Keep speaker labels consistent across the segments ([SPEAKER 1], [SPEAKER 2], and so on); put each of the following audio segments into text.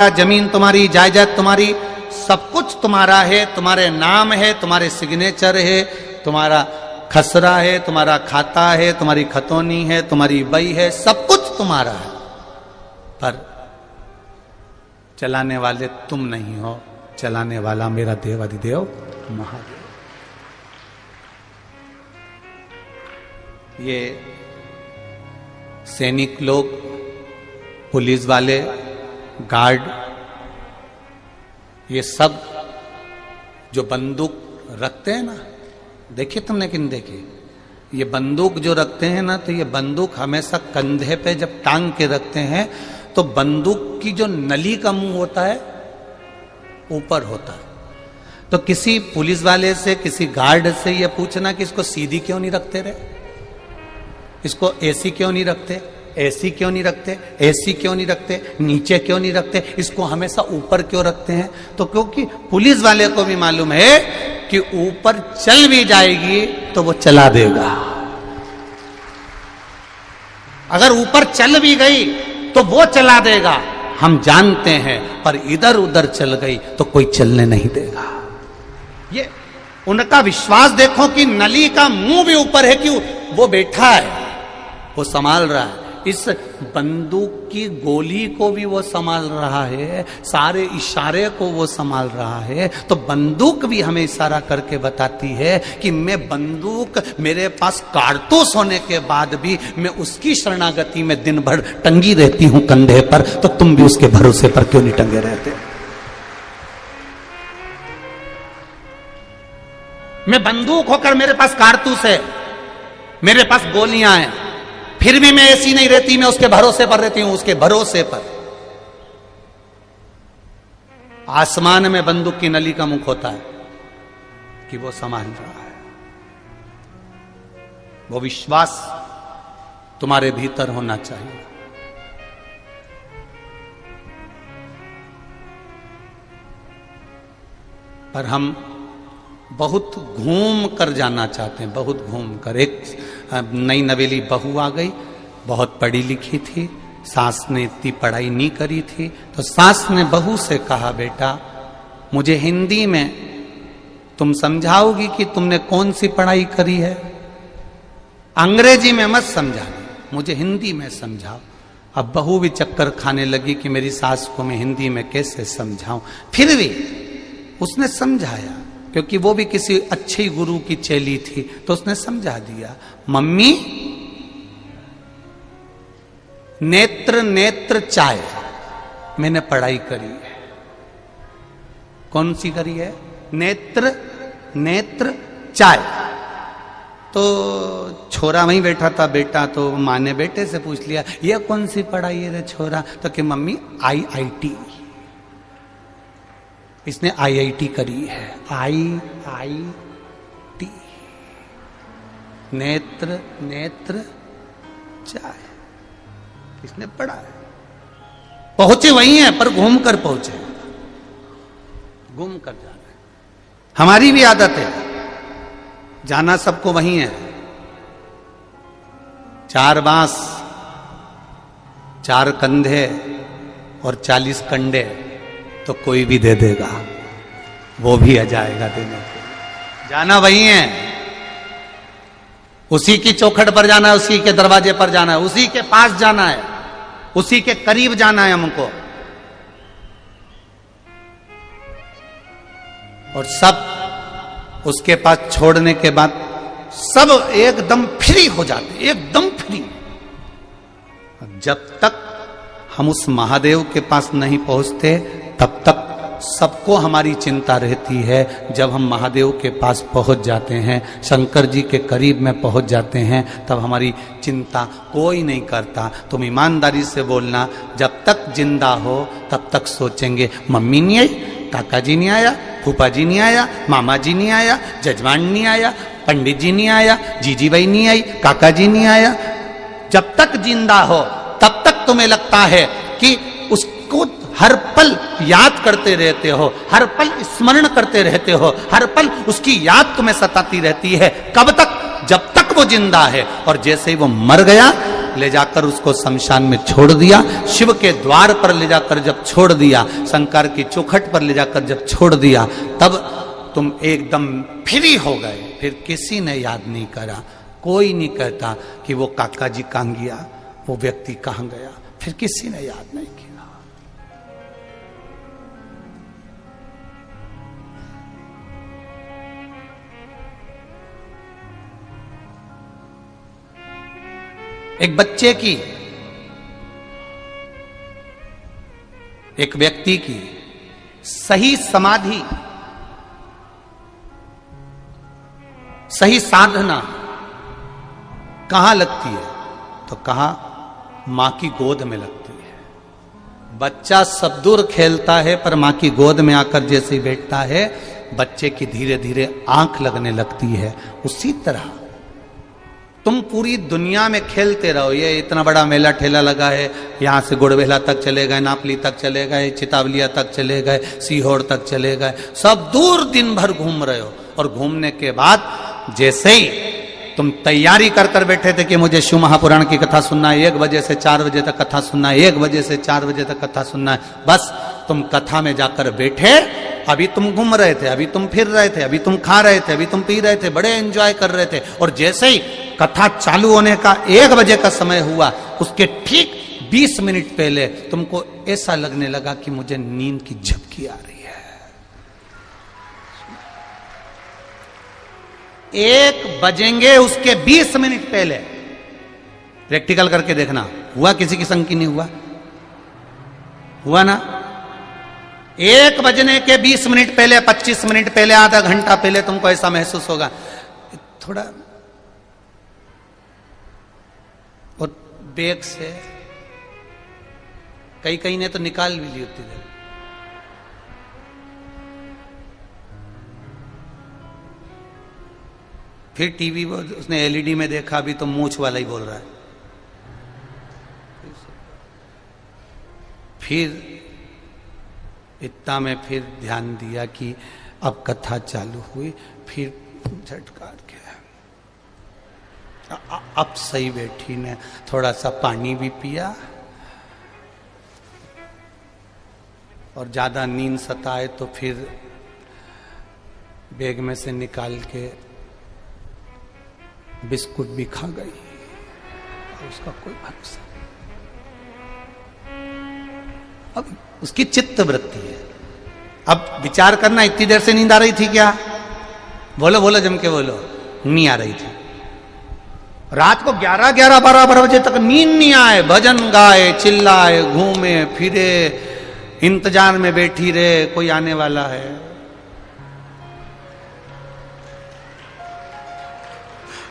[SPEAKER 1] जमीन तुम्हारी, जायदाद तुम्हारी, सब कुछ तुम्हारा है, तुम्हारे नाम है, तुम्हारे सिग्नेचर है, तुम्हारा खसरा है, तुम्हारा खाता है, तुम्हारी खतौनी है, तुम्हारी बई है, सब कुछ तुम्हारा है, पर चलाने वाले तुम नहीं हो, चलाने वाला मेरा देवाधिदेव महादेव। ये सैनिक लोग, पुलिस वाले, गार्ड, ये सब जो बंदूक रखते हैं ना, देखिए तुमने कि नहीं देखी, ये बंदूक जो रखते हैं ना, तो ये बंदूक हमेशा कंधे पे जब टांग के रखते हैं तो बंदूक की जो नली का मुंह होता है ऊपर होता है। तो किसी पुलिस वाले से, किसी गार्ड से ये पूछना कि इसको सीधी क्यों नहीं रखते रे, इसको एसी क्यों नहीं रखते, एसी क्यों नहीं रखते, एसी क्यों नहीं रखते, नीचे क्यों नहीं रखते, इसको हमेशा ऊपर क्यों रखते हैं? तो क्योंकि पुलिस वाले को भी मालूम है कि ऊपर चल भी जाएगी तो वो चला देगा, अगर ऊपर चल भी गई तो वो चला देगा, हम जानते हैं, पर इधर उधर चल गई तो कोई चलने नहीं देगा। ये उनका विश्वास देखो कि नली का मुंह भी ऊपर है, कि वो बैठा है, वो संभाल रहा है, इस बंदूक की गोली को भी वो संभाल रहा है, सारे इशारे को वो संभाल रहा है। तो बंदूक भी हमें इशारा करके बताती है कि मैं बंदूक, मेरे पास कारतूस होने के बाद भी मैं उसकी शरणागति में दिन भर टंगी रहती हूं कंधे पर, तो तुम भी उसके भरोसे पर क्यों नहीं टंगे रहते? मैं बंदूक होकर मेरे पास कारतूस है, मेरे पास गोलियां हैं, फिर भी मैं ऐसी नहीं रहती, मैं उसके भरोसे पर रहती हूं, उसके भरोसे पर। आसमान में बंदूक की नली का मुख होता है कि वो संभाल रहा है। वो विश्वास तुम्हारे भीतर होना चाहिए। पर हम बहुत घूम कर जाना चाहते हैं, बहुत घूम कर। एक नई नवेली बहू आ गई, बहुत पढ़ी लिखी थी, सास ने इतनी पढ़ाई नहीं करी थी, तो सास ने बहू से कहा, बेटा मुझे हिंदी में तुम समझाओगी कि तुमने कौन सी पढ़ाई करी है, अंग्रेजी में मत समझाना, मुझे हिंदी में समझाओ। अब बहू भी चक्कर खाने लगी कि मेरी सास को मैं हिंदी में कैसे समझाऊं। फिर भी उसने समझाया, क्योंकि वो भी किसी अच्छे गुरु की चेली थी, तो उसने समझा दिया, मम्मी नेत्र नेत्र चाय, मैंने पढ़ाई करी है। कौन सी करी है? नेत्र नेत्र चाय। तो छोरा वहीं बैठा था, बेटा, तो माँ ने बेटे से पूछ लिया, ये कौन सी पढ़ाई है रे छोरा? तो कि मम्मी IIT, इसने IIT करी है, IIT, नेत्र नेत्र चाय, इसने पढ़ा है। पहुंचे वही है, पर घूम कर पहुंचे, घूम कर जाना है। हमारी भी आदत है, जाना सबको वही है। 4 बांस, 4 कंधे और 40 कंडे तो कोई भी दे देगा, वो भी आ जाएगा देने को। जाना वही है, उसी की चौखट पर जाना है, उसी के दरवाजे पर जाना है, उसी के पास जाना है, उसी के करीब जाना है हमको। और सब उसके पास छोड़ने के बाद सब एकदम फ्री हो जाते, एकदम फ्री। जब तक हम उस महादेव के पास नहीं पहुंचते तब तक सबको हमारी चिंता रहती है। जब हम महादेव के पास पहुंच जाते हैं, शंकर जी के करीब में पहुंच जाते हैं, तब हमारी चिंता कोई नहीं करता। तुम ईमानदारी से बोलना, जब तक जिंदा हो तब तक सोचेंगे, मम्मी नहीं आई, काका जी नहीं आया, फूफा जी नहीं आया, मामा जी नहीं आया, जजमान नहीं आया, पंडित जी नहीं आया, जीजी बाई नहीं आई, काका जी नहीं आया। जब तक जिंदा हो तब तक तुम्हें लगता है कि उसको हर पल याद करते रहते हो, हर पल स्मरण करते रहते हो, हर पल उसकी याद तुम्हें सताती रहती है। कब तक? जब तक वो जिंदा है। और जैसे ही वो मर गया, ले जाकर उसको शमशान में छोड़ दिया। शिव के द्वार पर ले जाकर जब छोड़ दिया, शंकर की चौखट पर ले जाकर जब छोड़ दिया, तब तुम एकदम फ्री हो गए। फिर किसी ने याद नहीं करा, कोई नहीं कहता कि वो काका जी कहां गया, वो व्यक्ति कहां गया, फिर किसी ने याद नहीं किया। एक बच्चे की, एक व्यक्ति की सही समाधि, सही साधना कहां लगती है? तो कहां? मां की गोद में लगती है। बच्चा सब दूर खेलता है, पर मां की गोद में आकर जैसे ही बैठता है, बच्चे की धीरे धीरे आंख लगने लगती है। उसी तरह तुम पूरी दुनिया में खेलते रहो। ये इतना बड़ा मेला ठेला लगा है, यहाँ से गुड़बेला तक चले गए, नापली तक चले गए, चितावलिया तक चले गए, सीहोर तक चले गए, सब दूर दिन भर घूम रहे हो। और घूमने के बाद जैसे ही तुम तैयारी कर कर बैठे थे कि मुझे शिव महापुराण की कथा सुनना है, 1 बजे से 4 बजे तक कथा सुनना है, 1 बजे से 4 बजे तक कथा सुनना है, बस तुम कथा में जाकर बैठे। अभी तुम घूम रहे थे, अभी तुम फिर रहे थे, अभी तुम खा रहे थे, अभी तुम पी रहे थे, बड़े एंजॉय कर रहे थे। और जैसे ही कथा चालू होने का 1 बजे का समय हुआ, उसके ठीक 20 मिनट पहले तुमको ऐसा लगने लगा कि मुझे नींद की झपकी आ रही है। 1 बजेंगे उसके 20 मिनट पहले। प्रैक्टिकल करके देखना, हुआ किसी की संग की नहीं हुआ? हुआ ना? 1 बजने के 20 मिनट पहले, 25 मिनट पहले, आधा घंटा पहले तुमको ऐसा महसूस होगा। थोड़ा और बैग से कई ने तो निकाल भी ली होती है। फिर टीवी उसने एलईडी में देखा, अभी तो मूंछ वाला ही बोल रहा है। फिर इतना में फिर ध्यान दिया कि अब कथा चालू हुई, फिर झटका के अब सही बैठी ने थोड़ा सा पानी भी पिया, और ज्यादा नींद सताए तो फिर बैग में से निकाल के बिस्कुट भी खा गई। उसका कोई भरोसा नहीं। अब उसकी चित्त वृत्ति है। अब विचार करना, इतनी देर से नींद आ रही थी क्या? बोलो बोलो, जम के बोलो। नहीं आ रही थी। रात को 11, 12 बजे तक नींद नहीं आए, भजन गाए, चिल्लाए, घूमे फिरे, इंतजार में बैठी रहे कोई आने वाला है।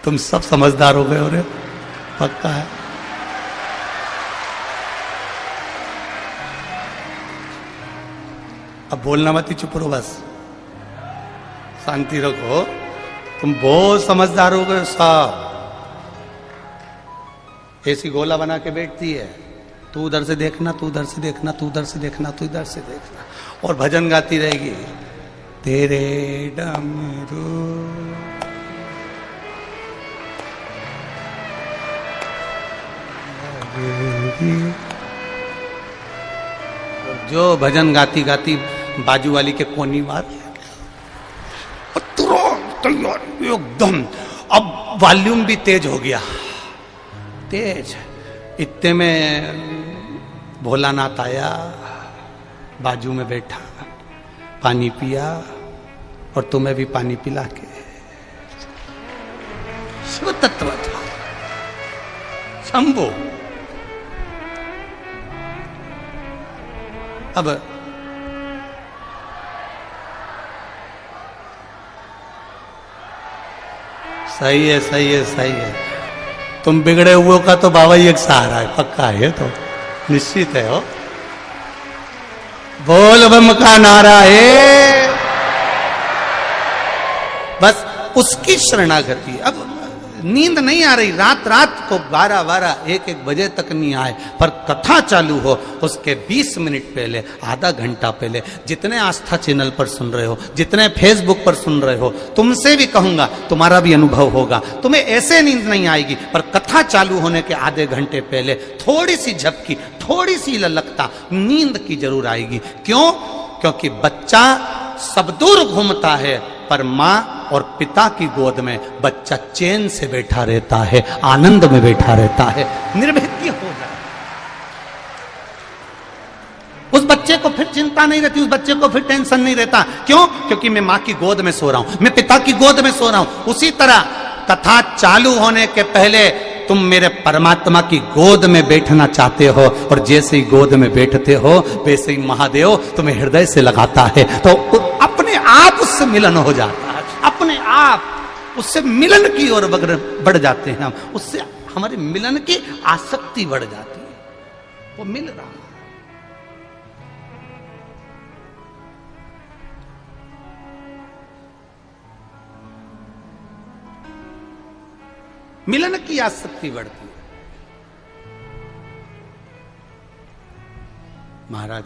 [SPEAKER 1] तुम सब समझदार हो गए हो रे, पक्का है। अब बोलना मत ही, चुप रहो, बस शांति रखो। तुम बहुत समझदार हो गए साहब। ऐसी गोला बना के बैठती है, तू उधर से देखना, तू उधर से देखना, तू उधर से देखना, तू इधर से देखना, और भजन गाती रहेगी। तेरे डमरू जो भजन गाती गाती बाजू वाली के कोनी मार, तुरंत एकदम। अब वॉल्यूम भी तेज हो गया, तेज। इतने में भोलानाथ आया, बाजू में बैठा, पानी पिया, और तुम्हें भी पानी पिला के। शिव तत्व था, शंभो। अब सही है, सही है, सही है। तुम बिगड़े हुए का तो बाबा ही एक सहारा है, पक्का है, तो निश्चित है। हो बोल बम का नारा है, बस उसकी शरणागति। अब नींद नहीं आ रही, रात रात को 12-12, 1-1 बजे तक नहीं आए, पर कथा चालू हो उसके 20 मिनट पहले, आधा घंटा पहले, जितने आस्था चैनल पर सुन रहे हो, जितने फेसबुक पर सुन रहे हो, तुमसे भी कहूंगा, तुम्हारा भी अनुभव होगा, तुम्हें ऐसे नींद नहीं आएगी, पर कथा चालू होने के आधे घंटे पहले थोड़ी सी झपकी, थोड़ी सी ललकता, नींद की जरूर आएगी। क्यों? क्योंकि बच्चा सब दूर घूमता है, पर मां और पिता की गोद में बच्चा चैन से बैठा रहता है, आनंद में बैठा रहता है, निर्भीक हो जाए। उस बच्चे को फिर चिंता नहीं रहती, उस बच्चे को फिर टेंशन नहीं रहता। क्यों? क्योंकि मैं मां की गोद में सो रहा हूं, मैं पिता की गोद में सो रहा हूं। उसी तरह कथा चालू होने के पहले तुम मेरे परमात्मा की गोद में बैठना चाहते हो, और जैसे ही गोद में बैठते हो वैसे ही महादेव तुम्हें हृदय से लगाता है, तो अपने आप उससे मिलन हो जाता है, अपने आप उससे मिलन की ओर बढ़ जाते हैं हम, उससे हमारे मिलन की आसक्ति बढ़ जाती है, वो मिल रहा है। मिलन की आसक्ति बढ़ती है। महाराज